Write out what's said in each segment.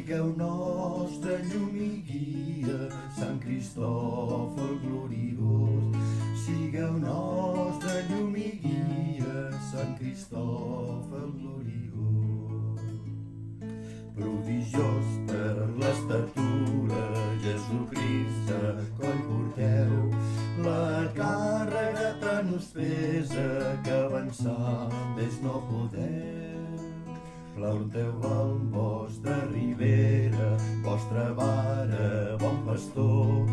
Sigueu nostra llum i guia, Sant Cristòfol gloriós. Sigueu nostra llum i guia, Sant Cristòfol gloriós. Prodigiós per l'estatura, Jesucrist a coll porteu, la càrrega tant us pesa que avançar més no podeu. Planteu al bosc de ribera, vostra vara, bon pastor,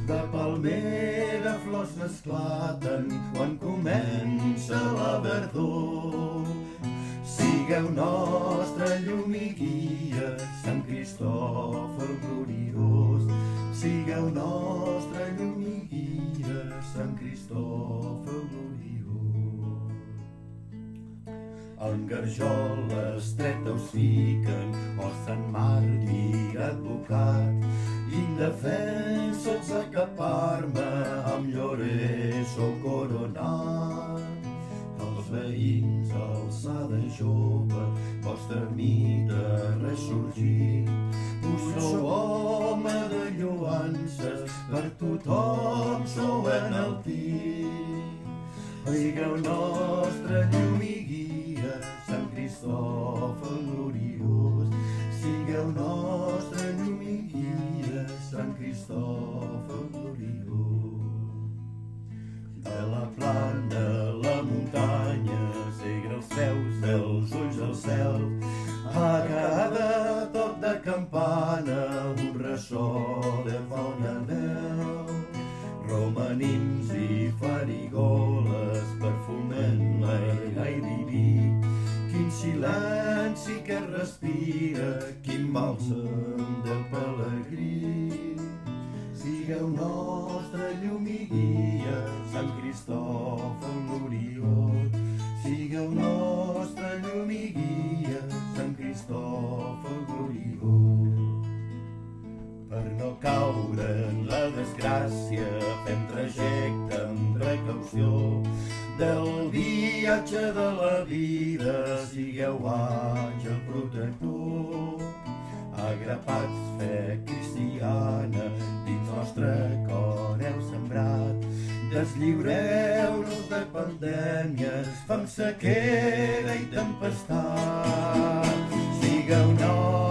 de palmera flors n'esclaten quan comença la verdor. Sigueu nostra llum i guia, Sant Cristòfol gloriós. Sigueu nostra llum i guia, Sant Cristòfol gloriós. En garjola estreta us fiquen, o Sant Màrtir advocat, indefensos a capar-me amb llorers o coronat. Els veïns alçada jove, vostra ermita ressorgit, us sou home de lloances, per tothom sou enaltit. Sigueu nostra llum i guia, Sant Cristòfol gloriós. Sigueu nostra llum i guia, Sant Cristòfol gloriós. De la plana a la muntanya, segre els peus dels ulls al cel, a cada toc de campana un ressò de fauna anel. Romanins i farigoles perfumen l'aire diví, quin silenci que respira, quin bàlsam del pelegrí. Sigueu nostra llum i guia, Sant Cristòfol gloriós. Sigueu nostra llum i guia, Sant Cristòfol gloriós. Per no caure en la desgràcia, fem trajecte amb precaució. Del viatge de la vida, sigueu àngel protector. Agrapats fe cristiana, dins nostre cor heu sembrat. Deslliureu-nos de pandèmies, fam, sequera i tempestat. Sigueu nostre